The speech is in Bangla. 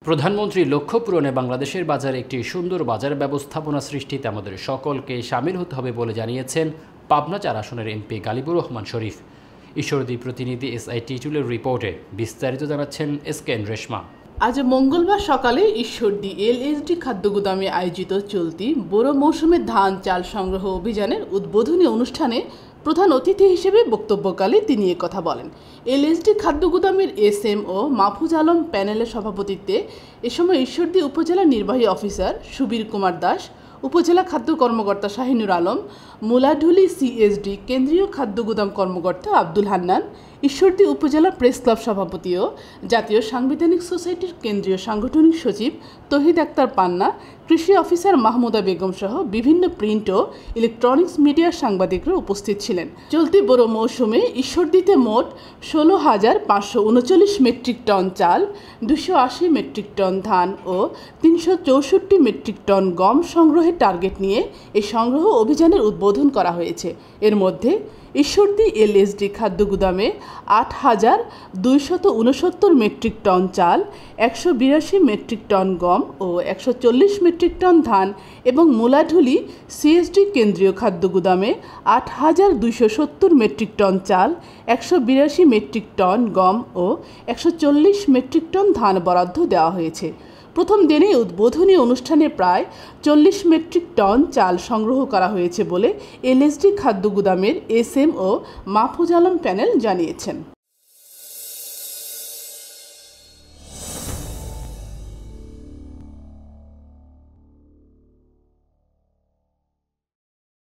প্রধানমন্ত্রীর লক্ষ্য পূরণে বাংলাদেশের বাজারে একটি সুন্দর বাজার ব্যবস্থাপনা সৃষ্টিতে আমাদের সকলকে শামিল হতে হবে বলে জানিয়েছেন পাবনা ৪ আসনের এমপি গালিবুর রহমান শরীফ। ঈশ্বরদী প্রতিনিধি SI টিটুলের রিপোর্টে বিস্তারিত জানাচ্ছেন SKN রেশমা। আজ মঙ্গলবার সকালে ঈশ্বরদী LSD খাদ্যগুদামে আয়োজিত চলতি বোরো মৌসুমে ধান চাল সংগ্রহ অভিযানের উদ্বোধনী অনুষ্ঠানে প্রধান অতিথি হিসেবে বক্তব্যকালে তিনি একথা বলেন। LSD খাদ্যগুদামের SMO মাহফুজ আলম প্যানেলের সভাপতিত্বে এ সময় ঈশ্বরদী উপজেলা নির্বাহী অফিসার সুবীর কুমার দাস, উপজেলা খাদ্য কর্মকর্তা শাহিনুর আলম, মুলাঢুলি CSD কেন্দ্রীয় খাদ্যগুদাম কর্মকর্তা আব্দুল হান্নান, ঈশ্বরদী উপজেলা প্রেস ক্লাব সভাপতি ও জাতীয় সাংবিধানিক সোসাইটির কেন্দ্রীয় সাংগঠনিক সচিব তহিদ আক্তার পান্না, কৃষি অফিসার মাহমুদা বেগম সহ বিভিন্ন প্রিন্ট ও ইলেকট্রনিক্স মিডিয়ার সাংবাদিকরা উপস্থিত ছিলেন। চলতি বোরো মৌসুমে ঈশ্বরদীতে মোট 16,539 মেট্রিক টন চাল, 280 মেট্রিক টন ধান ও 364 মেট্রিক টন গম সংগ্রহের টার্গেট নিয়ে এই সংগ্রহ অভিযানের উদ্বোধন করা হয়েছে। এর মধ্যে ঈশ্বরদী LSD খাদ্যগুদামে 8,269 মেট্রিক টন চাল, 182 মেট্রিক টন গম ও 140 মেট্রিক টন ধান এবং মুলাঢুলি CSD কেন্দ্রীয় খাদ্যগুদামে 8,270 মেট্রিক টন চাল, 182 মেট্রিক টন গম ও 140 মেট্রিক টন ধান বরাদ্দ দেওয়া হয়েছে। প্রথম দিনে উদ্বোধনী অনুষ্ঠানে প্রায় 40 মেট্রিক টন চাল সংগ্রহ করা হয়েছে বলে LSD খাদ্যগুদামের SMO Mahfuz Alam panel জানিয়েছেন।